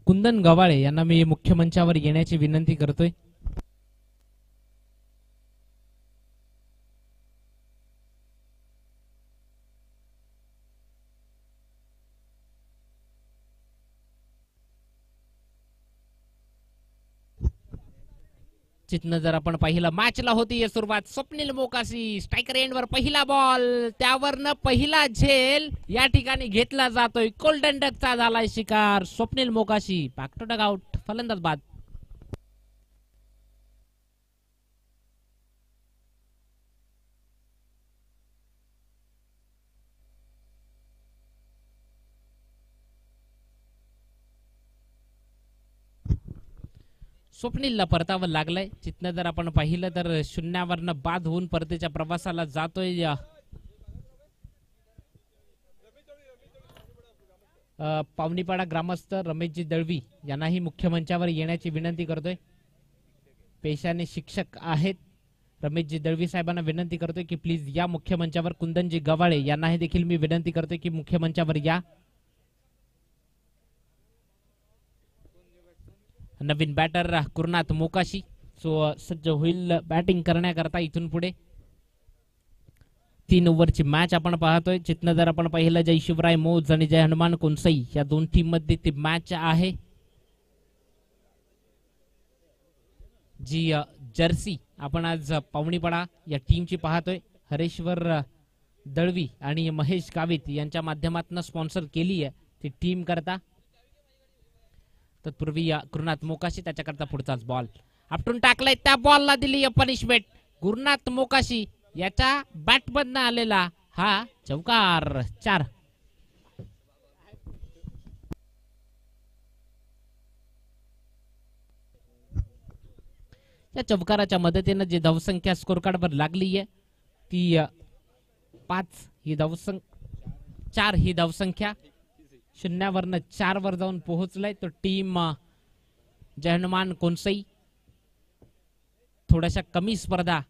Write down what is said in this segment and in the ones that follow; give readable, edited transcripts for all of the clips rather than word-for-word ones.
कुंदन गवाळे यांना मी मुख्य मंचावर येण्याची विनंती करतोय। चित्न जर आपण पाहिलं मॅचला होती सुरुवात, स्वप्नील मोकाशी स्ट्रायकर एंडवर पहिला बॉल, त्यावरनं पहिला झेल या ठिकाणी घेतला जातोय। गोल्डन डकचा झालाय शिकार, Swapnil Mokashi back to dugout, फलंदाज बाद। स्वप्नीलला परतावं लागलंय। चित्न जर आपण पाहिलं तर शून्यावरनं बाद होऊन परतीच्या प्रवासाला जातोय। पावनीपाडा ग्रामस्थ रमेशजी दळवी यांनाही मुख्य मंचावर येण्याची विनंती करतोय। पेशाने शिक्षक आहेत रमेशजी दळवी साहेबांना विनंती करतोय की प्लीज या मुख्य मंचावर। कुंदनजी गवाळे यांनाही देखील मी विनंती करतोय की मुख्य मंचावर या। नवीन बॅटर गुरुनाथ मोकाशी सज्ज होईल बॅटिंग करण्याकरता इथून पुढे। 3 ओव्हरची मॅच आपण पाहतोय। चित्न जर आपण पाहिलं जय शिवराय मोज आणि जय हनुमान कोणसई या दोन टीम मध्ये ती मॅच आहे। जी जर्सी आपण आज पावणीपाडा या टीमची पाहतोय। हरेश्वर दळवी आणि महेश गावित यांच्या माध्यमातून स्पॉन्सर केली आहे ती टीम करता। तत्पूर्वी गुरुनाथ मोकाशी त्याच्याकरता पुढचाच बॉल आपटून टाकलाय, त्या बॉलला दिली पनिशमेंट। गुरुनाथ मोकाशी याच्या बॅट मधनं आलेला हा चौकार, 4। या चौकाराच्या मदतीनं जी धावसंख्या स्कोर कार्ड वर लागली आहे ती 5 ही धावसंख्या 4 ही धावसंख्या शून्यावरनं 4 वर जाऊन पोहोचलाय तो टीम जय हनुमान कोणसई। थोड्याशा कमी स्पर्धा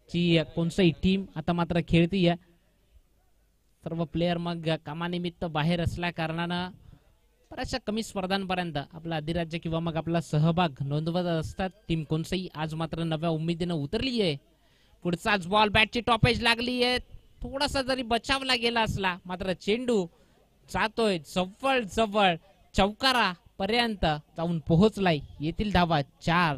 ची कोणसई टीम आता मात्र खेळतीये। सर्व प्लेयर मग कामानिमित्त बाहेर असल्या कारणानं बऱ्याचशा कमी स्पर्धांपर्यंत आपला अधिराज्य किंवा मग आपला सहभाग नोंदवत असतात। टीम कोणसई आज मात्र नव्या उमेदीनं उतरली आहे। पुढचाच बॉल बॅटची टॉपेज लागली आहे, थोडासा जरी बचावला गेला असला मात्र चेंडू जातोय जवळ जवळ चौकारा पर्यंत जाऊन पोहोचलाय। येथील धावा 4।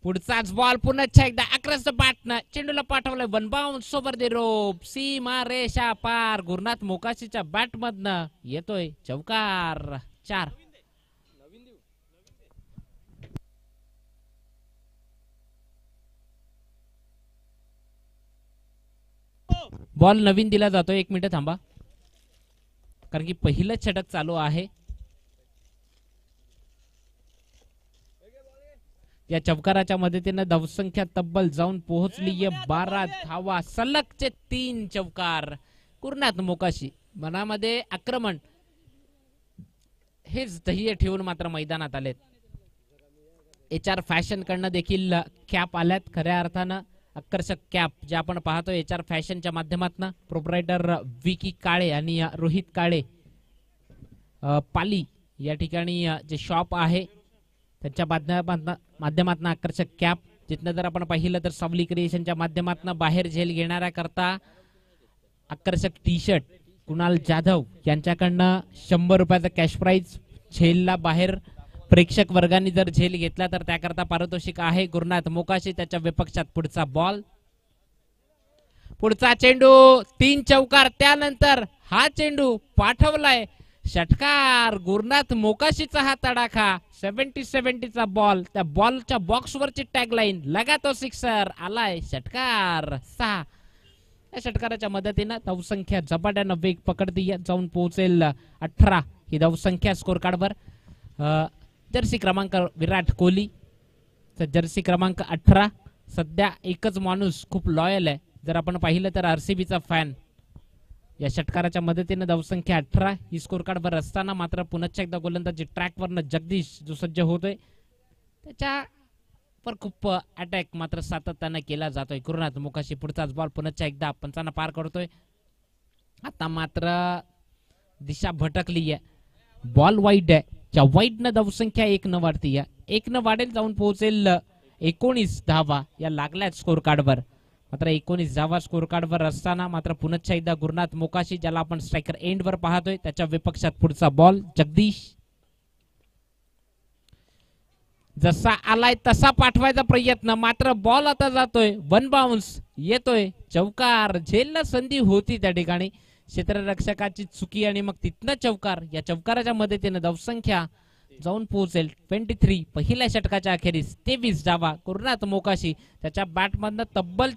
पुढचाच बॉल पुन्हा एकदा अक्रॉस द बॅटनं चेंडूला पाठवलंय, one bounce over the rope, सीमा रेषा पार। गुरुनाथ मोकाशीच्या बॅट मधनं येतोय चौकार, 4। बॉल नवीन दिला जातोय, 1 मिनिट थांबा कारण की पहिलं षटक चालू आहे। या चौकाराच्या मदतीने धावसंख्या तब्बल जाऊन पोहोचली आहे 12 धावा, सलगचे 3 चौकार। गुरुनाथ मोकाशी मनामध्ये आक्रमण हेच ध्येय ठेवून मात्र मैदानात आलेत। HR फॅशन कडनं देखील कॅप आल्यात, खऱ्या अर्थानं आकर्षक कॅप जे आपण पाहतो HR फॅशनच्या माध्यमातून। प्रोप्रायटर विकी काळे आणि रोहित काळे पाली या ठिकाणी जे शॉप आहे त्यांच्या माध्यमातून आकर्षक कॅप। जिथनं जर आपण पाहिलं तर सावली क्रिएशनच्या माध्यमातून बाहेर झेल घेणाऱ्या करता आकर्षक टी शर्ट कुणाल जाधव यांच्याकडनं 100 रुपयाचा कॅश प्राइज। झेलला बाहेर प्रेक्षक वर्गाने जर झेल घेतला तर त्याकरता पारितोषिक आहे। गुरुनाथ मोकाशी त्याच्या विपक्षात पुढचा बॉल, पुढचा चेंडू, 3 चौकार। त्यानंतर हा चेंडू पाठवलाय षटकार। गुरुनाथ मोकाशीचा हा तडाखा, 70-70चा बॉल, त्या बॉलच्या बॉक्सवरची टॅगलाईन, लगा तो सिक्सर, आलाय षटकार, 6। या षटकाराच्या मदतीनं धावसंख्या झपाट्यानं वेग पकडती जाऊन पोहोचेल 18 ही धावसंख्या स्कोर कार्डवर। जर्सी क्रमांक विराट कोहली जर्सी क्रमांक 18 सध्या एकच माणूस खूप लॉयल आहे, जर आपण पाहिलं तर आरसीबीचा फॅन। या षटकाराच्या मदतीने धावसंख्या 18 ही स्कोर कार्डवर असताना मात्र पुन्हा एकदा गोलंदाजी ट्रॅकवरनं जगदीश जो सज्ज होतोय त्याच्या पर खूप अटॅक मात्र सातत्याने केला जातोय। गुरुनाथ मुखाशी पुढचाच बॉल पुन्हा एकदा पंचांना पार करतोय। आता मात्र दिशा भटकली आहे, बॉल वाईड आहे, ज्या वाईडनं धावसंख्या 1 न वाढती आहे, 1 न वाढेल जाऊन पोहोचेल 19 धावा या लागल्यात स्कोर कार्डवर। मात्र 19 धावा स्कोर कार्डवर असताना मात्र पुन्हा एकदा गुरुनाथ मोकाशी ज्याला आपण स्ट्रायकर एंडवर पाहतोय त्याच्या विपक्षात पुढचा बॉल जगदीश जसा आलाय तसा पाठवायचा प्रयत्न, मात्र बॉल आता जातोय वन बाउन्स येतोय चौकार। झेलला संधी होती त्या ठिकाणी क्षेत्ररक्षकाची चुकी आणि मग तिथनं चौकार। या चौकाराच्या मदतीने धावसंख्या जाऊन पोहोचेल 23 पहिल्या षटकाच्या अखेरीस 23 धावा। गुरुनाथ मोकाशी त्याच्या बॅटमधनं तब्बल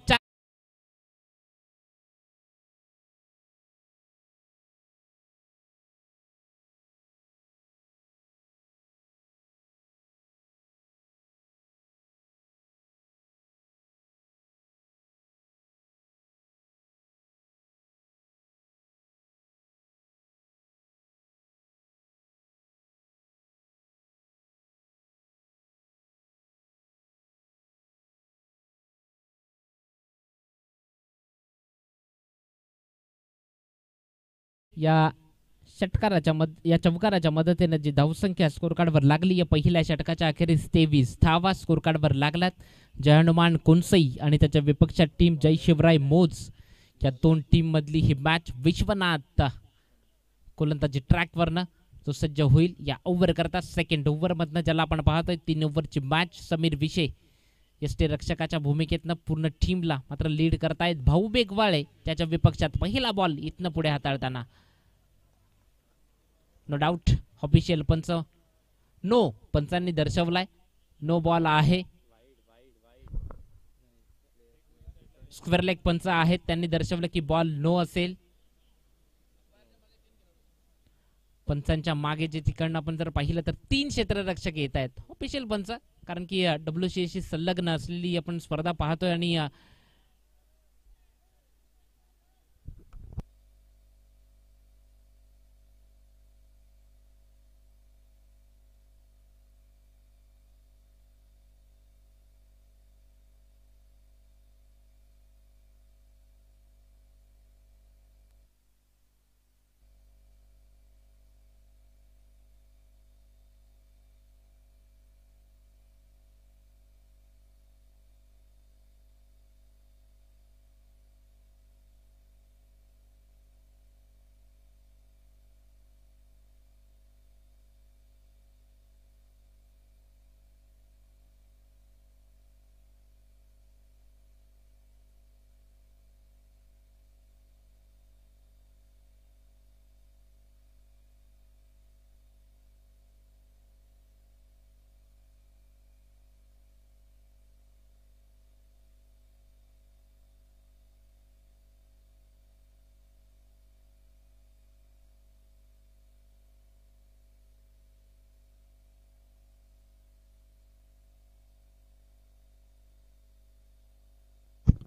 या चौकाराच्या मदतीने जी धावसंख्या स्कोर कार्डवर लागली आहे पहिल्या षटकाच्या अखेरीस 23 धावा स्कोर कार्डवर लागल्यात। जय हनुमान कोनसई आणि त्याच्या विपक्षात टीम जय शिवराय मोज या दोन टीम मधली ही मॅच विश्वनाथ गोलंदाजी ट्रॅकवरनं जो सज्ज होईल या ओव्हर करता सेकंड ओव्हर मधनं ज्याला आपण पाहतोय 3 ओव्हरची मॅच। समीर विषय यष्टी रक्षकाच्या भूमिकेतनं पूर्ण टीमला मात्र लीड करतायत भाऊ बेगवाळे त्याच्या विपक्षात पहिला बॉल इथनं पुढे हाताळताना नो डाऊट ऑफिशियल पंच नो पंचांनी दर्शवलाय नो बॉल आहे। स्क्वेअर लेग पंच आहेत त्यांनी दर्शवलं की बॉल नो असेल। पंचांच्या मागे जे तिकडनं आपण जर पाहिलं तर 3 क्षेत्ररक्षक येत आहेत ऑफिशियल पंच, कारण की WCA संलग्न असलेली आपण स्पर्धा पाहतोय आणि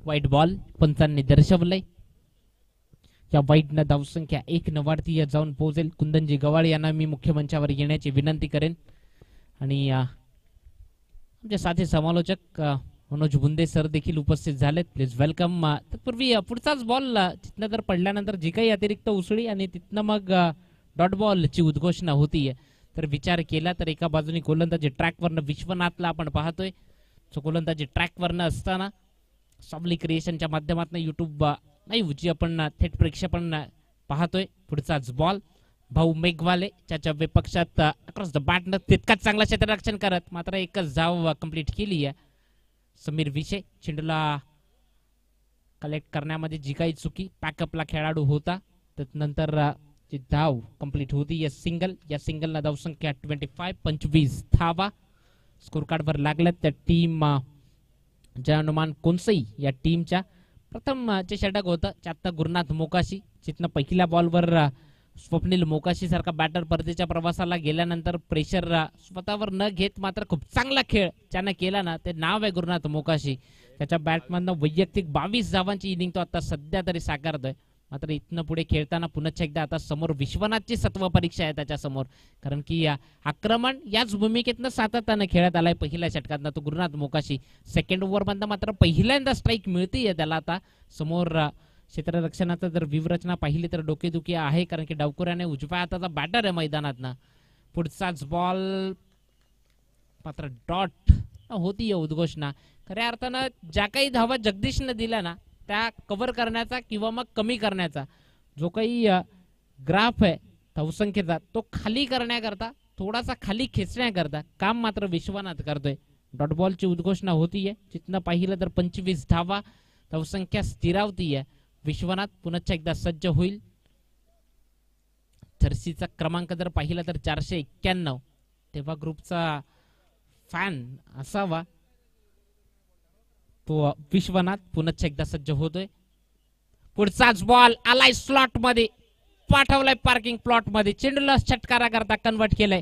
व्हाईट बॉल पंचांनी दर्शवलंय। या व्हाईटनं धावसंख्या 1 न वाढती जाऊन पोहोचेल। कुंदनजी गवाळे यांना मी मुख्य मंचावर येण्याची विनंती करेन आणि आमचे साथी समालोचक मनोज बुंदे सर देखील उपस्थित झालेत, प्लीज वेलकम। तत्पूर्वी पुढचाच बॉल तिथनं जर पडल्यानंतर जी काही अतिरिक्त उसळी आणि तिथनं मग डॉट बॉलची उद्घोषणा होतीये तर विचार केला तर एका बाजूने गोलंदाजी ट्रॅकवरनं विश्वनाथला आपण पाहतोय, जो गोलंदाजी ट्रॅकवरनं असताना सावली क्रिएशनच्या माध्यमातून युट्यूब लाईव्ह जी आपण थेट प्रेक्षेपण पाहतोय। पुढचाच बॉल भाऊ मेघवाले त्याच्या विपक्षात अक्रॉस द बॅटनं तितकाच चांगला क्षेत्ररक्षण करत मात्र एकच धाव कंप्लीट केली आहे। समीर विषय चेंडूला कलेक्ट करण्यामध्ये जी काही चुकी पॅकअपला खेळाडू होता त्यानंतर जी धाव कंप्लीट होती या सिंगलला धावसंख्या 25 धावा स्कोर कार्डवर लागल्यात त्या टीम जय हनुमान कोनसई या टीमच्या। प्रथम चे षटक होतं त्यात गुरुनाथ मोकाशी, जिथनं पहिल्या बॉलवर स्वप्नील मोकाशी सारखा बॅटर परतीच्या प्रवासाला गेल्यानंतर प्रेशर स्वतःवर न घेत मात्र खूप चांगला खेळ ज्यानं केला ना, ते नाव आहे गुरुनाथ मोकाशी. त्याच्या बॅटमधनं वैयक्तिक 22 धावांची इनिंग तो आता सध्या तरी साकारतोय. मात्र इथनं पुढे खेळताना पुन्हा एकदा आता समोर विश्वनाथची सत्व परीक्षा आहे त्याच्या समोर, कारण की आक्रमण याच भूमिकेतनं सातत्यानं खेळत आलाय पहिल्या षटकातनं तो गुरुनाथ मोकाशी. सेकंड ओव्हर मधनं मात्र पहिल्यांदा स्ट्राईक मिळतीये त्याला आता समोर. क्षेत्ररक्षणाचा जर व्यूहरचना पाहिली तर डोकेदुखी आहे, कारण की डावकुऱ्याने उजव्या हाताचा बॅटर आहे मैदानातनं. पुढचाच बॉल मात्र डॉट होती उद्घोषणा. खऱ्या अर्थानं ज्या काही धावा जगदीशनं दिल्या ना, त्या कव्हर करण्याचा किंवा मग कमी करण्याचा जो काही ग्राफ आहे धावसंख्येचा तो खाली करण्याकरता, थोडासा खाली खेचण्याकरता काम मात्र विश्वनाथ करतोय. डॉट बॉलची उद्घोषणा होतीये. जिथनं पाहिलं तर 25 धावा धावसंख्या स्थिरावतीये. विश्वनाथ पुन्हा एकदा सज्ज होईल. जर्सीचा क्रमांक जर पाहिला तर 491, तेव्हा ग्रुपचा फॅन असावा तो विश्वनाथ पुन्हा एकदा सज्ज होतोय. पुढचाच बॉल आलाय स्लॉट मध्ये, पाठवलाय पार्किंग प्लॉट मध्ये, चेंडूला षटकारा करता कन्वर्ट केलंय.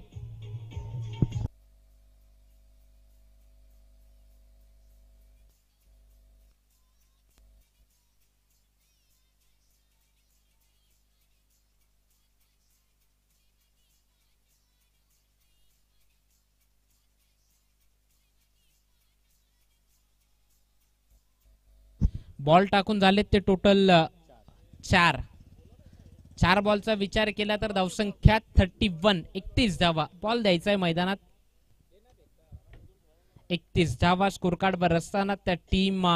बॉल टाकून झालेत ते टोटल 4 बॉलचा विचार केला तर धावसंख्या 31, 31 धावा बॉल द्यायचा आहे मैदानात. 31 धावा स्कोर कार्ड वर असताना त्या टीम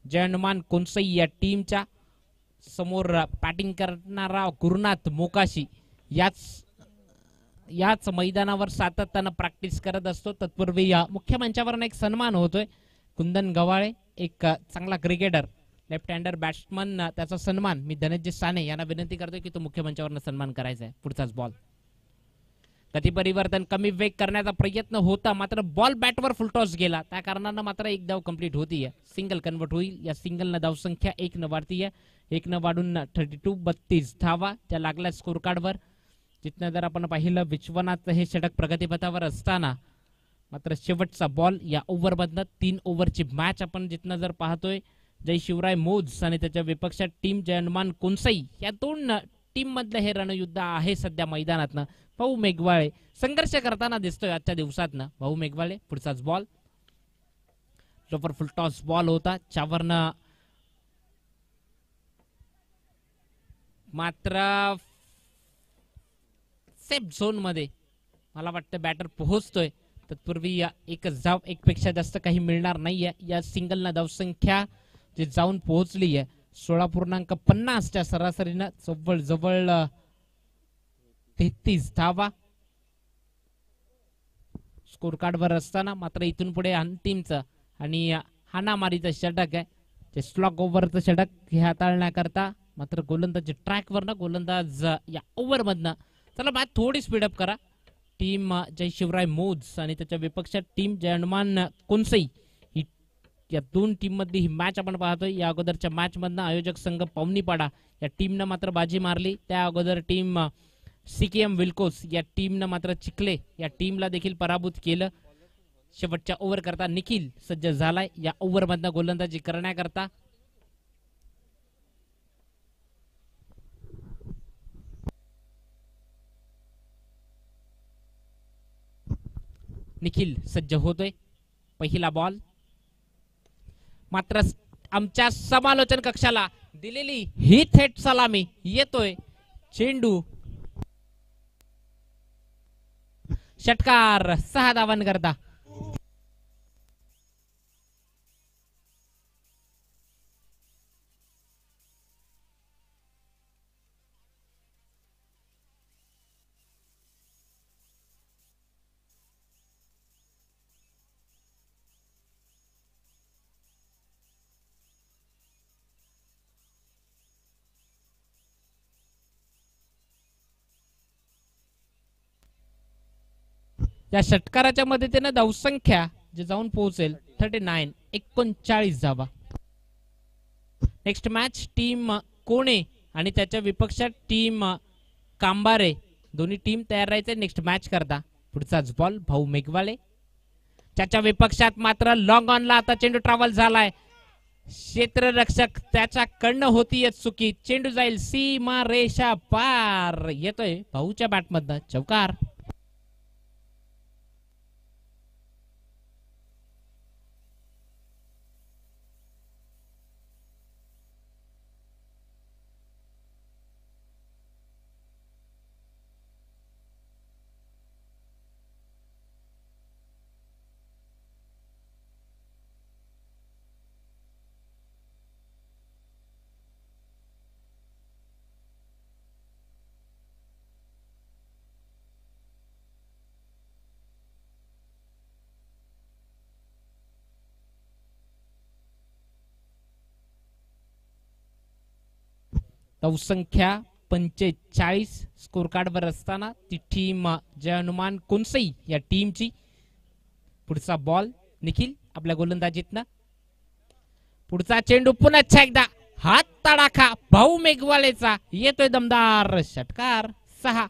जयनुमान कोनसई या टीमच्या समोर बॅटिंग करणारा गुरुनाथ मोकाशी याच मैदानावर सातत्यानं प्रॅक्टिस करत असतो. तत्पूर्वी मुख्य मंचावर एक सन्मान होतोय. कुंदन गवाळे एक चांगला क्रिकेटर, लेफ्ट हँडर बॅट्समन, त्याचा सन्मान मी धनंजय साने यांना विनंती करतोय की तो मुख्य मंचावर सन्मान करायचा आहे. पुढचाच बॉल गती परिवर्तन कमी वेग करण्याचा प्रयत्न होता, मात्र बॉल बॅटवर फुलटॉस गेला, त्या कारणानं मात्र एक धाव कंप्लीट होतीये. सिंगल कन्वर्ट होईल. या सिंगलनं धावसंख्या 1 न वाढतीये. 1 न वाढून 32, 32 धावा त्या लागल्या स्कोर कार्डवर. जिथनं जर आपण पाहिलं विश्वनाथ हे षटक प्रगतीपथावर असताना मात्र शेवटचा बॉल या ओव्हर मधनं 3 ओव्हरची मॅच आपण जिथनं जर पाहतोय जय शिवराय मोज आणि त्याच्या विपक्ष टीम जयनुमान कोनसई या दोन टीम मधलं हे रणयुद्ध आहे सध्या मैदानातनं. भाऊ मेघवाळे संघर्ष करताना दिसतोय आजच्या दिवसातनं. भाऊ मेघवाळे पुढचाच बॉल लोफर फुल टॉस बॉल होता, त्यावरनं मात्र सेफ झोन मध्ये मला वाटतं बॅटर पोहोचतोय. तत्पूर्वी एकच धाव, एक पेक्षा जास्त काही मिळणार नाहीये. या सिंगलना धावसंख्या जे जाऊन पोहोचली आहे 16.50 च्या सरासरीनं जवळ जवळ 33 धावा स्कोर कार्ड वर असताना मात्र इथून पुढे अंतिमचं आणि हाणामारीचं षटक आहे. जे स्लॉग ओव्हरचं षटक हे हाताळण्याकरता मात्र गोलंदाज ट्रॅकवर ना गोलंदाज या ओव्हर मधनं चला मॅच थोडी स्पीडअप करा. टीम जय शिवराय मोज आणि त्याच्या विपक्ष टीम जयनुमान कोनसई ही या दोन टीम मधली ही मॅच आपण पाहतोय. या अगोदरच्या मॅच मधनं आयोजक संघ पावनीपाडा या टीमनं मात्र बाजी मारली. त्या अगोदर टीम सीकेएम विल्कोस या टीमनं मात्र चिखले या टीमला देखील पराभूत केलं. शेवटच्या ओव्हर करता निखिल सज्ज झालाय या ओव्हर मधनं गोलंदाजी करण्याकरता. निखिल सज्ज होतोय. पहिला बॉल मात्र आमच्या समालोचन कक्षाला दिलेली ही थेट सलामी येतोय. चेंडू षटकार 6 धावांकरता. या षटकाराच्या मदतीने धावसंख्या जे जाऊन पोहोचेल 39, 39 धावा. नेक्स्ट मॅच टीम कोणे आणि त्याच्या विपक्षात टीम कांबारे दोन्ही टीम तयार राहायचे नेक्स्ट मॅच करता. पुढचाच बॉल भाऊ मेघवाले, त्याच्या विपक्षात मात्र लॉंग ऑनला आता चेंडू ट्रॅव्हल झालाय. क्षेत्ररक्षक त्याच्याकडनं होतीये चुकी, चेंडू जाईल सीमा रेषा पार. येतोय भाऊच्या बॅटमधनं चौकार. संख्या 45 स्कोर कार्ड वर असताना ती टीम जय हनुमान कुंसई या टीमची. पुढचा बॉल निखिल आपल्या गोलंदाजीतनं. पुढचा चेंडू पुन्हा एकदा हात तडाखा भाऊ मेघवालेचा. येतोय दमदार षटकार 6.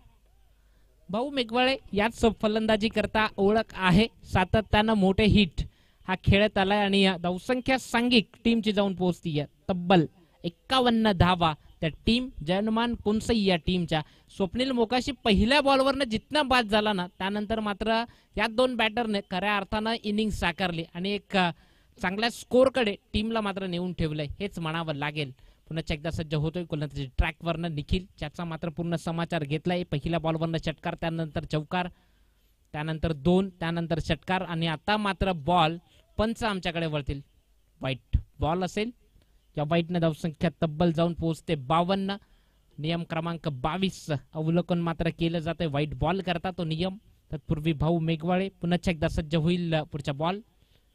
भाऊ मेघवाळे याच फलंदाजी करता ओळख आहे, सातत्यानं मोठे हिट हा खेळत आलाय आणि धावसंख्या सांघिक टीमची जाऊन पोहोचतीये तब्बल 51 धावा त्या टीम जय हनुमान कुंसई या टीमच्या. स्वप्नील मोकाशी पहिल्या बॉलवरनं जितना बाद झाला ना, त्यानंतर मात्र या दोन बॅटरने खऱ्या अर्थानं इनिंग साकारली आणि एक चांगल्या स्कोरकडे टीमला मात्र नेऊन ठेवलंय हेच म्हणावं लागेल. पुन्हा एकदा सज्ज होतोय गोलंदाजी ट्रॅकवरनं निखिल, ज्याचा मात्र पूर्ण समाचार घेतलाय. पहिल्या बॉलवरनं षटकार, त्यानंतर चौकार, त्यानंतर 2, त्यानंतर षटकार आणि आता मात्र बॉल पंच आमच्याकडे वळतील. वाईट बॉल असेल, या वाईटनं धावसंख्या तब्बल जाऊन पोहोचते 52. नियम क्रमांक 22 अवलोकन मात्र केलं जाते व्हाईट बॉल करता तो नियम. तत्पूर्वी भाऊ मेघवाळे पुन्हा एकदा सज्ज होईल पुढच्या बॉल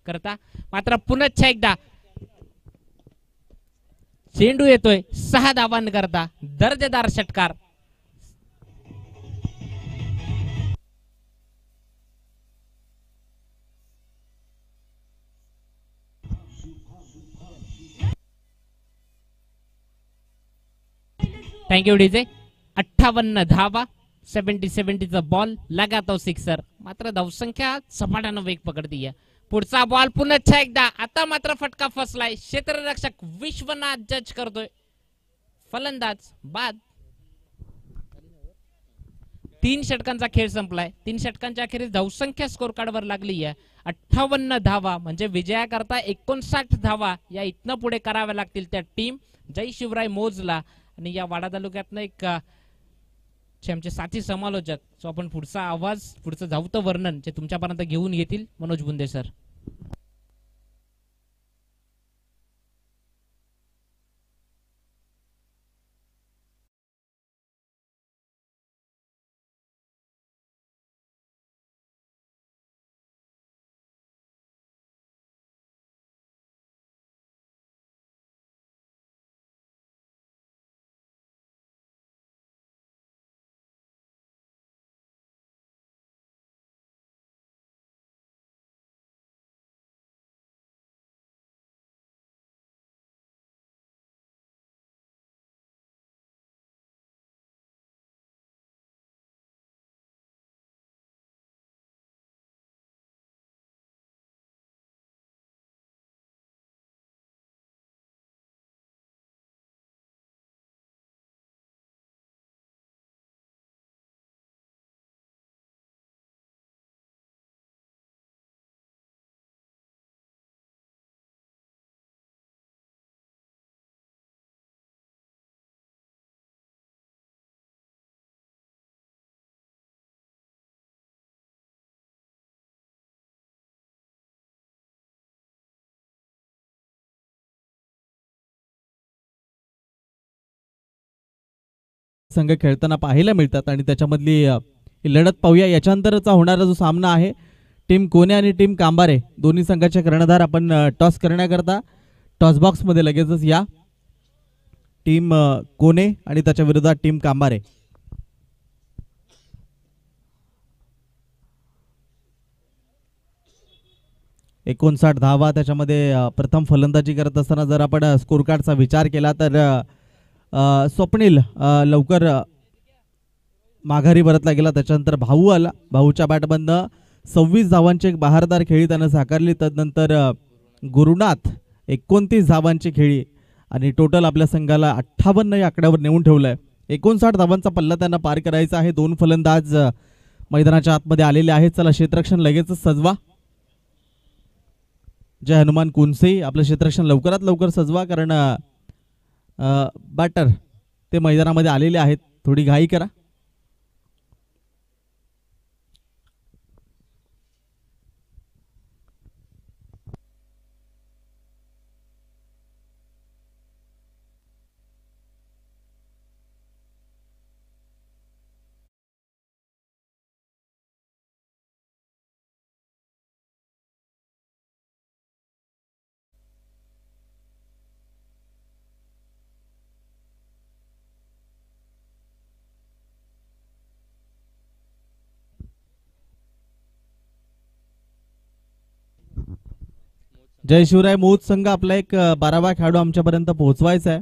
करता. मात्र पुन्हा एकदा चेंडू येतोय 6 धावांकरता दर्जेदार षटकार. Thank you DJ. 58 धावा, 70-70चा बॉल लगातो सिक्सर. मात्र धावसंख्या झपाट्यानं वेग पकडतीये. पुढचा बॉल पुन्हा एकदा, आता मात्र फटका फसलाय. क्षेत्ररक्षक विश्वनाथ जज करतोय, फलंदाज बाद. 3 षटकांचा खेळ संपलाय. 3 षटकांच्या अखेरीस धावसंख्या स्कोर कार्डवर लागली आहे 58 धावा. म्हणजे विजयाकरता 59 धावा या इथनं पुढे कराव्या लागतील त्या टीम जय शिवराय मोजला. आणि या वाडा तालुक्यातनं एक आमचे साथी समालोचक, सो आपण पुढचा आवाज, पुढचं धावतं वर्णन जे तुमच्यापर्यंत घेऊन येतील मनोज बुंदे सर. संघ खेळताना पाहायला मिळतात आणि त्याच्यामधली लढत पाहूया. याच्यानंतरचा होणारा जो सामना आहे टीम कोणे आणि टीम कांबारे दोन्ही संघाचे कर्णधार आपण टॉस करण्याकरता टॉस बॉक्स मध्ये लगेचच या. टीम कोणे आणि त्याच्या विरोधात टीम कांबारे. 59 धावा. त्याच्यामध्ये प्रथम फलंदाजी करत असताना जर आपण स्कोर कार्डचा विचार केला तर स्वप्नील लवकर माघारी परतला गेला. त्याच्यानंतर भाऊ आला. भाऊच्या बॅटमधनं 26 धावांची एक बहारदार खेळी त्यानं साकारली. तदनंतर गुरुनाथ 29 धावांची खेळी आणि टोटल आपल्या संघाला 58 या आकड्यावर नेऊन ठेवलंय. 59 धावांचा पल्ला त्यांना पार करायचा आहे. 2 फलंदाज मैदानाच्या आतमध्ये आलेले आहेत. चला क्षेत्ररक्षण लगेचच सजवा. जय हनुमान कुनसे आपलं क्षेत्ररक्षण लवकरात लवकर सजवा, कारण बॅटर ते मैदानामध्ये आलेले आहेत. थोडी घाई करा. जय शिवराय मोज संघ आपला एक 12वा खेळाडू आमच्यापर्यंत पोहोचवायचा आहे.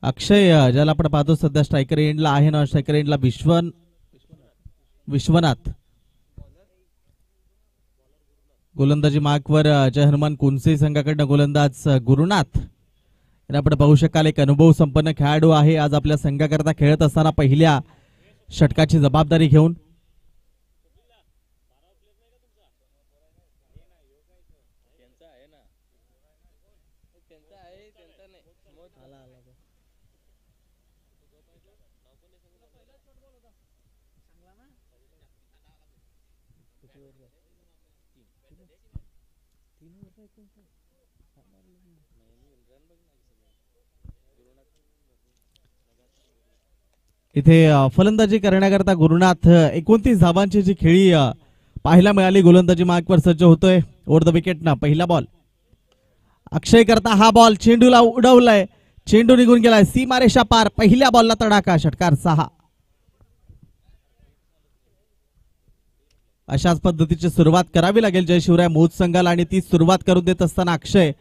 अक्षय ज्याला आपण पाहतो सध्या स्ट्रायकर एंडला आहे ना, स्ट्रायकर एंडला विश्वनाथ. गोलंदाजी मार्कवर जय हनुमान कुनसे संघाकडनं गोलंदाज गुरुनाथ. आपण पाहू शकाल एक अनुभव संपन्न खेळाडू आहे. आज आपल्या संघाकरता खेळत असताना पहिल्या षटकाची जबाबदारी घेऊन इथे फलंदाजी करण्याकरता गुरुनाथ 29 धावांची जी खेळी पाहायला मिळाली. गोलंदाजी मार्कवर सज्ज होतोय. ओव्हर द विकेट ना पहिला बॉल. अक्षय करता हा बॉल चेंडूला उडवलाय. चेंडू निघून गेलाय सीमारेषा पार. पहिल्या बॉलला तडाखा. षटकार 6. अशाच पद्धतीची सुरुवात करावी लागेल जय शिवराय मोज संघाला आणि ती सुरुवात करून देत असताना अक्षय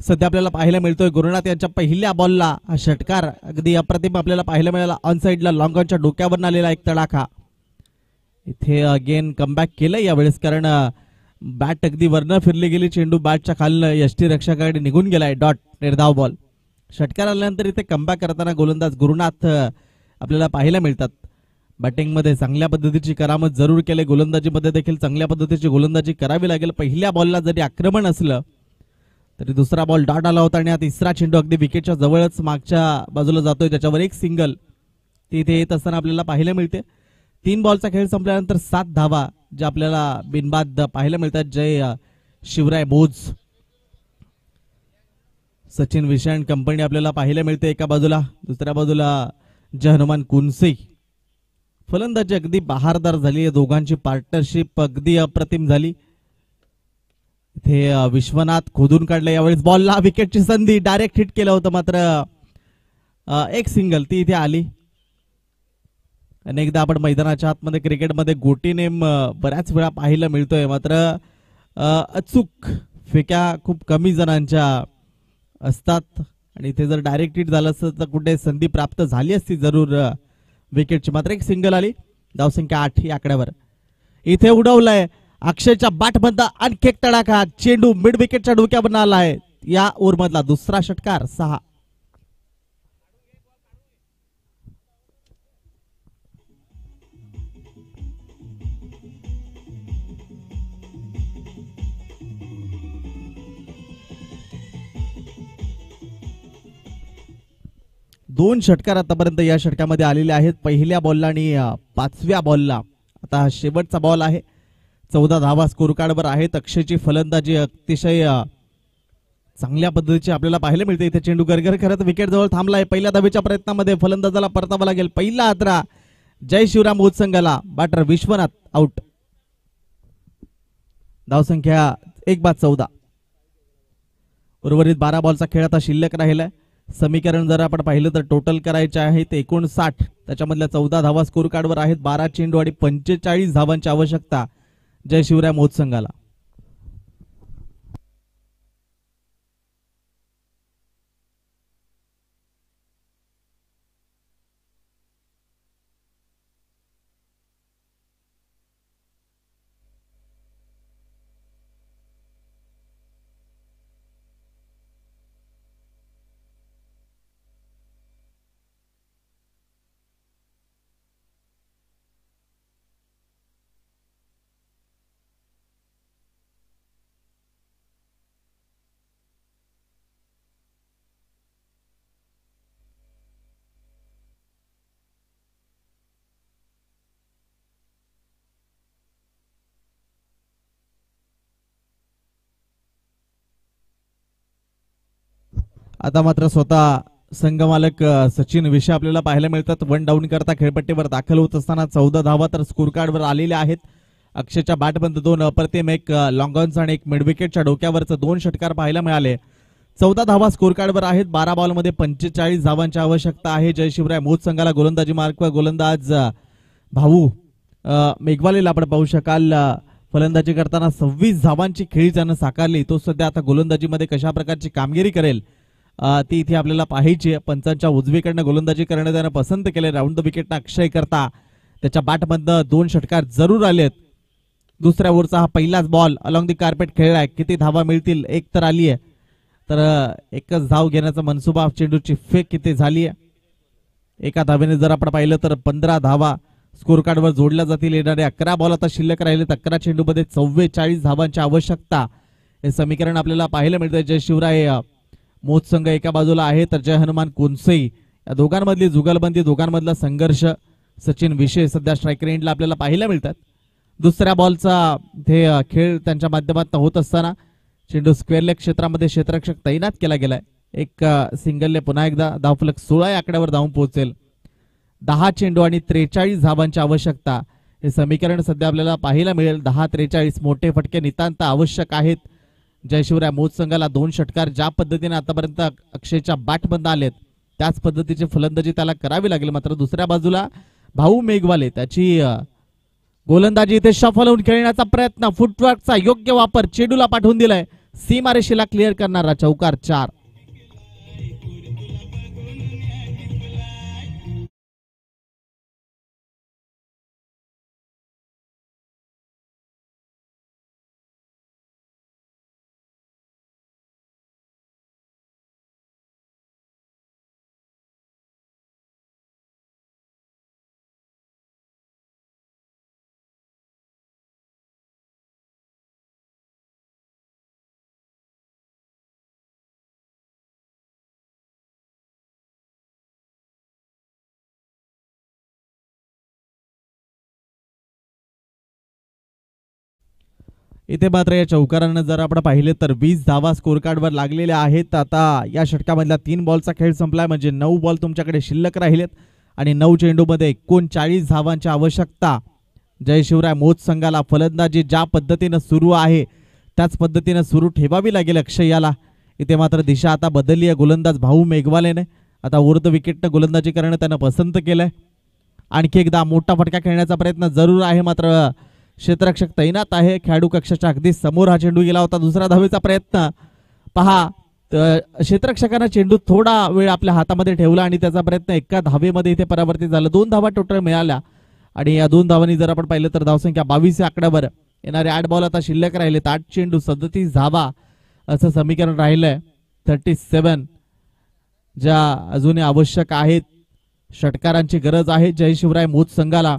सध्या आपल्याला पाहायला मिळतोय. गुरुनाथ यांच्या पहिल्या बॉलला हा षटकार अगदी अप्रतिम आपल्याला पाहायला मिळाला. ऑन साइडला लॉंग ऑनच्या डोक्यावर आलेला एक तडाखा. इथे अगेन कमबॅक केलं यावेळेस, कारण बॅट अगदी वरनं फिरली गेली. चेंडू बॅटच्या खालनं यष्टी रक्षकाकडे निघून गेलाय. डॉट निर्धाव बॉल. षटकार आल्यानंतर इथे कमबॅक करताना गोलंदाज गुरुनाथ आपल्याला पाहायला मिळतात. बॅटिंगमध्ये चांगल्या पद्धतीची करामत जरूर केली. गोलंदाजीमध्ये देखील चांगल्या पद्धतीची गोलंदाजी करावी लागेल. पहिल्या बॉलला जरी आक्रमण असलं तरी दुसरा बॉल डॉट आला होता आणि हा तिसरा चेंडू अगदी विकेटच्या जवळच मागच्या बाजूला जातोय. त्याच्यावर एक सिंगल ती इथे येत असताना आपल्याला पाहायला मिळते. 3 बॉलचा खेळ संपल्यानंतर 7 धावा ज्या आपल्याला बिनबाद पाहायला मिळतात जय शिवराय मोज. सचिन विषय कंपनी आपल्याला पाहायला मिळते एका बाजूला. दुसऱ्या बाजूला जय हनुमान कुनसे. फलंदाजी अगदी बहारदार झाली. दोघांची पार्टनरशिप अगदी अप्रतिम झाली. इथे विश्वनाथ खोदून काढलं. यावेळेस बॉलला विकेटची संधी. डायरेक्ट हिट केलं होतं, मात्र एक सिंगल ती इथे आली. अनेकदा आपण मैदानाच्या आतमध्ये क्रिकेटमध्ये गोटी नेम बऱ्याच वेळा पाहायला मिळतोय, मात्र अचूक फेक्या खूप कमी जणांच्या असतात आणि इथे जर डायरेक्ट हिट झालं असतं तर कुठे संधी प्राप्त झाली असती जरूर विकेटची. मात्र एक सिंगल आली. धावसंख्या 8 या आकड्यावर. इथे उडवलंय अक्षयच्या बॅटमधला आणखी एक तडाखा. चेंडू मिड विकेटच्या डोक्यावर आलाय. या ओव्हरमधला दुसरा षटकार 6. दोन षटकार आतापर्यंत या षटकामध्ये आलेले आहेत. पहिल्या बॉलला आणि 5व्या बॉलला. आता शेवटचा बॉल आहे. 14 धावा स्कोर कार्डवर आहेत. अक्षयची फलंदाजी अतिशय चांगल्या पद्धतीची आपल्याला पाहायला मिळते. इथे चेंडू गरगर करत विकेट जवळ थांबलाय. पहिल्या धावेच्या प्रयत्नामध्ये फलंदाजाला परतावा लागेल. पहिला आदरा जय शिवराय मोज संघाला. Batter Vishwanath out. धावसंख्या 1/14. उर्वरित 12 बॉलचा खेळ आता शिल्लक राहिलाय. समीकरण जर आपण पाहिलं तर टोटल करायचे आहे ते 59. त्याच्यामधल्या 14 धावा स्कोर कार्डवर आहेत. 12 चेंडू आणि 45 धावांची आवश्यकता जय शिवराय मोज संघाला. आता मात्र स्वतः संघमालक सचिन विषय आपल्याला पाहायला मिळतात. वन डाऊन करता खेळपट्टीवर दाखल होत असताना 14 धावा तर स्कोर कार्डवर आलेल्या आहेत. अक्षयच्या बॅटबंद 2 अप्रतिम, एक लॉंगॉन्स आणि एक मिडविकेटच्या डोक्यावरचं 2 षटकार पाहायला मिळाले. 14 धावा स्कोर कार्डवर आहेत. 12 बॉलमध्ये 45 धावांची आवश्यकता आहे. जय शिवराय मोज संघाला गोलंदाजी मार्कवर गोलंदाज भाऊ मेघवालेला आपण पाहू शकाल. फलंदाजी करताना 26 धावांची खेळी त्यानं साकारली. तो सध्या आता गोलंदाजीमध्ये कशा प्रकारची कामगिरी करेल ती इथे आपल्याला पाहायची. पंचांच्या उजवीकडनं गोलंदाजी करण्यात त्यानं पसंत केले. राऊंड द विकेटनं अक्षय करता त्याच्या बॅटमधनं 2 षटकार जरूर आलेत. दुसऱ्या ओव्हरचा हा पहिलाच बॉल अलॉंग दी कार्पेट खेळलाय. किती धावा मिळतील? एक तर आली आहे, तर एकच धाव घेण्याचा मनसुबा चेंडूची फेक किती झाली आहे. एका धावेने जर आपण पाहिलं तर 15 धावा स्कोर कार्डवर जोडल्या जातील. येणारे 11 बॉल आता शिल्लक राहिले. 11 चेंडूमध्ये 44 धावांची आवश्यकता हे समीकरण आपल्याला पाहायला मिळतंय. जय शिवराय मोज संघ एका बाजूला आहे, तर जय हनुमान कोनसई या दोघांमधली जुगलबंदी, दोघांमधला संघर्ष सचिन विषय सध्या स्ट्राईक रेंजला आपल्याला पाहायला मिळतात. दुसऱ्या बॉलचा ते खेळ त्यांच्या माध्यमातून होत असताना चेंडू स्क्वेअर लेग क्षेत्रामध्ये क्षेत्ररक्षक तैनात केला गेलाय. एक सिंगलने पुन्हा एकदा धावफलक 16 या आकड्यावर धावून पोहोचेल. 10 चेंडू आणि 43 धावांची आवश्यकता हे समीकरण सध्या आपल्याला पाहायला मिळेल. 10-43 मोठे फटके नितांत आवश्यक आहेत. जय शिवराय मोज संघाला 2 षटकार ज्या पद्धतीने आतापर्यंत अक्षयच्या बॅटबंद आलेत त्याच पद्धतीची फलंदाजी त्याला करावी लागेल. मात्र दुसऱ्या बाजूला भाऊ मेघवाले त्याची गोलंदाजी इथे शफल होऊन खेळण्याचा प्रयत्न, फुटवर्कचा योग्य वापर, चेंडूला पाठवून दिलाय. सीमारेषेला क्लिअर करणारा चौकार 4. इथे मात्र या चौकारांना जर आपण पाहिले तर 20 धावा स्कोर कार्डवर लागलेल्या आहेत. आता या षटकामधला 3 बॉलचा खेळ संपलाय, म्हणजे 9 बॉल तुमच्याकडे शिल्लक राहिलेत आणि 9 चेंडूमध्ये 39 धावांची आवश्यकता. जय शिवराय मोज संघाला फलंदाजी ज्या पद्धतीनं सुरू आहे त्याच पद्धतीनं सुरू ठेवावी लागेल अक्षय याला. इथे मात्र दिशा आता बदलली आहे. गोलंदाज भाऊ मेघवालेने आता उर्ध विकेटनं गोलंदाजी करणं त्यानं पसंत केलंय. आणखी एकदा मोठा फटका खेळण्याचा प्रयत्न जरूर आहे, मात्र क्षेत्ररक्षक तैनात आहे. खेळाडू कक्षाच्या अगदी समोर हा चेंडू गेला होता. दुसरा धावेचा प्रयत्न पहा, क्षेत्ररक्षकाने चेंडू थोडा वेळ आपल्या हातामध्ये ठेवला आणि त्याचा प्रयत्न एका धावेमध्ये इथे परावर्तित झाला. 2 धावा टोटल मिळाल्या आणि या 2 धावांनी जर आपण पाहिलं तर धावसंख्या 22 या आकड्यावर. येणारे 8 बॉल आता शिल्लक राहिलेत. 8 चेंडू 37 धावा असं समीकरण राहिलंय. 37 ज्या अजूनही आवश्यक आहेत. षटकारांची गरज आहे जय शिवराय मोज संघाला.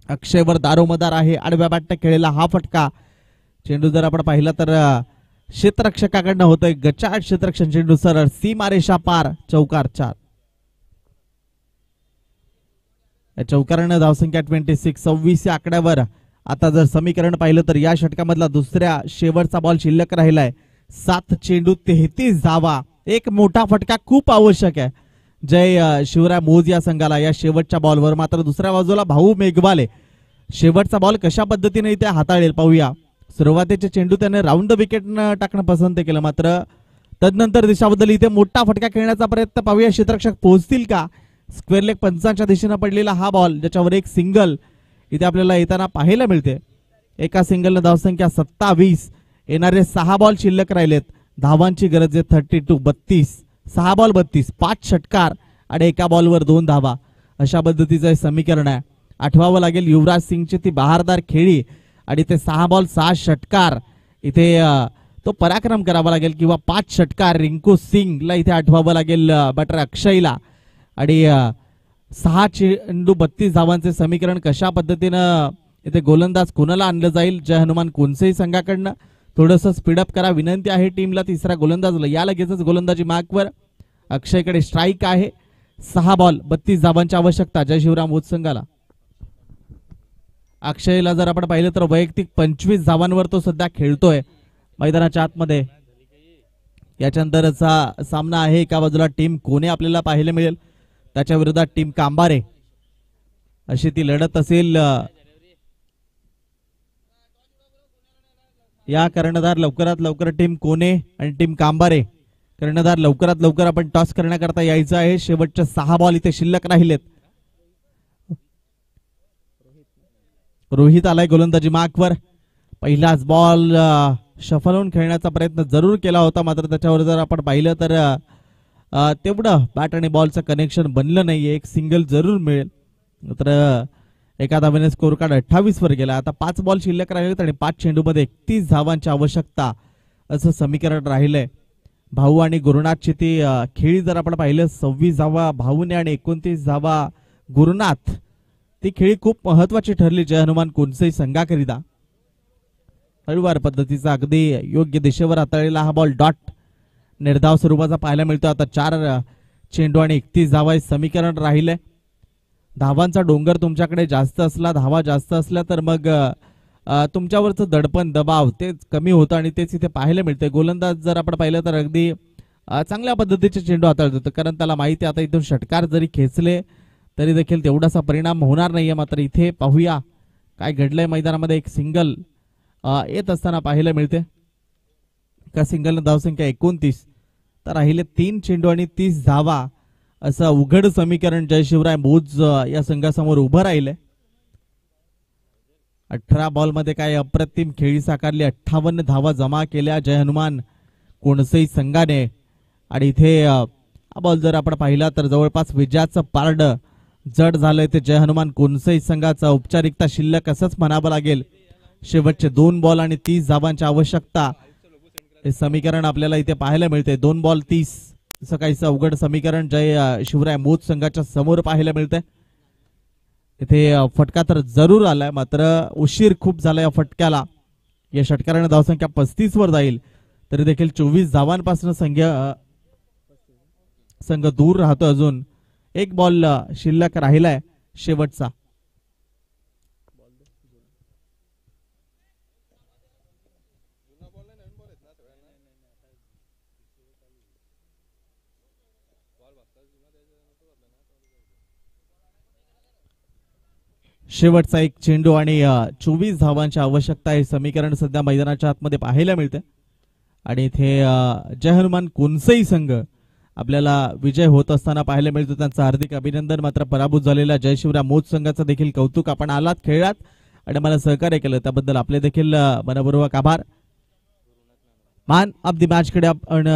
अक्षयवर दारोमदार आहे. आडव्या बॅटने खेळलेला हा फटका चेंडू जर आपण पाहिला तर क्षेत्ररक्षकाकडनं होतोय. गचाट क्षेत्ररक्षण चेंडू सरळ सीमारेषा पार. चौकार 4. या चौकारानं धावसंख्या 26 या आकड्यावर. आता जर समीकरण पाहिलं तर या षटकामधला दुसऱ्या शेवटचा बॉल शिल्लक राहिलाय. 7 चेंडू 33 धावा. एक मोठा फटका खूप आवश्यक आहे जय शिवराय मोज या संघाला या शेवटच्या बॉलवर. मात्र दुसऱ्या बाजूला भाऊ मेघवाले शेवटचा बॉल कशा पद्धतीने इथे हाताळेल पाहूया. सुरुवातीचे चेंडू त्याने राऊंड द विकेटनं टाकणं पसंत केलं, मात्र तदनंतर दिशाबद्दल इथे मोठा फटका खेळण्याचा प्रयत्न पाहूया. क्षेत्ररक्षक पोहोचतील का? स्क्वेअर लेग पंचांच्या दिशेनं पडलेला हा बॉल ज्याच्यावर एक सिंगल इथे आपल्याला येताना पाहायला मिळते. एका सिंगलनं धावसंख्या 27. येणारे 6 बॉल शिल्लक राहिलेत. धावांची गरज आहे 32. 6 बॉल 32, 5 षटकार आणि एका बॉलवर 2 धावा. अशा पद्धतीचं समीकरण आहे. आठवावं लागेल युवराज सिंगची ती बहारदार खेळी आणि ते 6 बॉल 6 षटकार इथे तो पराक्रम करावा लागेल, किंवा 5 षटकार रिंकू सिंगला इथे आठवावं लागेल बटर अक्षयला. आणि 6 चेंडू 32 धावांचे समीकरण कशा पद्धतीनं इथे गोलंदाज कोणाला आणलं जाईल जय हनुमान कोणसेही संघाकडनं. थोडंसं स्पीडअप करा विनंती आहे टीमला. तिसरा गोलंदाज या लगेचच गोलंदाजी मार्कवर. अक्षयकडे स्ट्राईक आहे. 6 बॉल 32 धावांची आवश्यकता जय शिवराय मोज संघाला. अक्षयला जर आपण पाहिलं तर वैयक्तिक 25 धावांवर तो सध्या खेळतोय मैदानाच्या आतमध्ये. याच्यानंतरचा सामना आहे. एका बाजूला टीम कोणे आपल्याला पाहायला मिळेल, त्याच्या विरोधात टीम कांबारे, अशी ती लढत असेल. या कर्णधार लवकरात लवकर टीम कोणे आणि टीम कांबारे, कर्णधार लवकरात लवकर आपण टॉस करण्याकरता यायचं आहे. शेवटचे 6 बॉल इथे शिल्लक राहिलेत. रोहित आलाय गोलंदाजी मार्कवर. पहिलाच बॉल शफल होऊन खेळण्याचा प्रयत्न जरूर केला होता, मात्र त्याच्यावर जर आपण पाहिलं तर तेवढं बॅट आणि बॉलचं कनेक्शन बनलं नाहीये. एक सिंगल जरूर मिळेल, मात्र एका धावेने स्कोर कार्ड 28 वर गेला. आता 5 बॉल शिल्लक राहिलेत आणि 5 चेंडूमध्ये 31 धावांची आवश्यकता असं समीकरण राहिलंय. भाऊ आणि गुरुनाथची ती खेळी जर आपण पाहिलं, 26 धावा भाऊने आणि 29 धावा गुरुनाथ, ती खेळी खूप महत्वाची ठरली जय हनुमान कोणसई संघाकरिता. हळूवार पद्धतीचा अगदी योग्य दिशेवर हाताळलेला हा बॉल डॉट निर्धाव स्वरूपाचा पाहायला मिळतो. आता 4 चेंडू आणि 31 धावा हे समीकरण राहिलंय. धावांचा डोंगर तुमच्याकडे जास्त असला, धावा जास्त असल्या तर मग तुमच्यावरचं दडपण दबाव ते कमी होतं आणि तेच इथे पाहायला मिळते. गोलंदाज जर आपण पाहिलं तर अगदी चांगल्या पद्धतीचे चेंडू हाताळत होतं, कारण त्याला माहिती आता इथून षटकार जरी खेचले तरी देखील तेवढासा परिणाम होणार नाहीये. मात्र इथे पाहूया काय घडलंय मैदानामध्ये. एक सिंगल येत असताना पाहायला मिळते. एका सिंगल धावसंख्या 29, तर राहिले 3 चेंडू आणि 30 धावा असं उघड समीकरण जय शिवराय मोज या संघासमोर उभं राहिले. 18 बॉल मध्ये काय अप्रतिम खेळी साकारली. 58 धावा जमा केल्या जय हनुमान कोणसई संघाने. आणि इथे हा बॉल जर आपण पाहिला तर जवळपास विजयाचं पारड जड झालंय ते जय हनुमान कोणसई संघाचा. औपचारिकता शिल्लक असंच म्हणावं लागेल. शेवटचे 2 बॉल आणि 30 धावांची आवश्यकता हे समीकरण आपल्याला इथे पाहायला मिळते. 2 बॉल 30 असं काहीसं अवघड समीकरण जय शिवराय मोज संघाच्या समोर पाहायला मिळतंय. इथे फटका तर जरूर आलाय, मात्र उशीर खूप झाला या फटक्याला. या षटकाराने धावसंख्या 35 वर जाईल, तरी देखील 24 धावांपासून संघ दूर राहतो. अजून 1 बॉल शिल्लक राहिलाय शेवटचा. शेवटचा 1 चेंडू आणि 24 धावांची आवश्यकता हे समीकरण सध्या मैदानाच्या आतमध्ये पाहायला मिळते. आणि इथे जय हनुमान कोणसई संघ आपल्याला विजय होत असताना पाहायला मिळतो. त्यांचं हार्दिक अभिनंदन. मात्र पराभूत झालेल्या जय शिवराय मोज संघाचं देखील कौतुक. आपण आलात, खेळलात आणि मला सहकार्य केलं, त्याबद्दल आपले देखील मनपूर्वक आभार. मॅन ऑफ द मॅच कडे आपण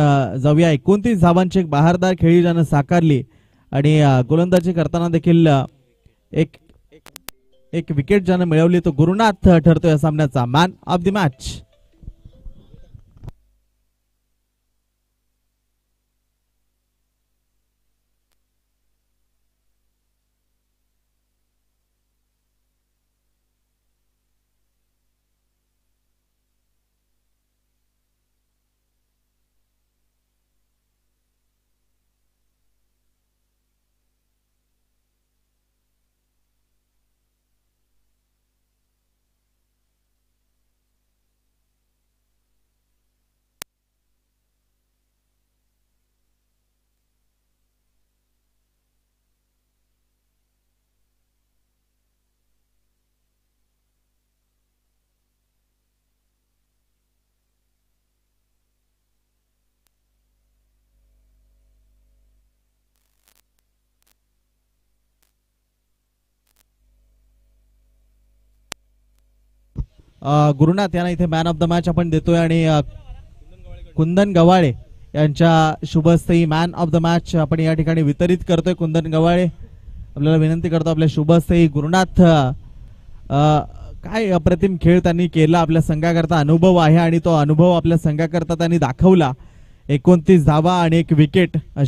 जाऊया. 29 धावांची एक बहारदार खेळी ज्यानं साकारली आणि गोलंदाजी करताना देखील एक विकेट ज्यानं मिळवली तो गुरुनाथ ठरतो या सामन्याचा man of the match. Gurunath यांना इथे मॅन ऑफ द मॅच आपण देतोय आणि कुंदन गवाळे यांच्या शुभस्थई मॅन ऑफ द मॅच आपण या ठिकाणी वितरित करतोय. कुंदन गवाळे आपल्याला विनंती करतो आपल्या शुभस्थई. गुरुनाथ काय अप्रतिम खेळ त्यांनी केला, आपल्या संघाकरता अनुभव आहे आणि तो अनुभव आपल्या संघाकरता त्यांनी दाखवला. 29 धावा आणि 1 विकेट अशा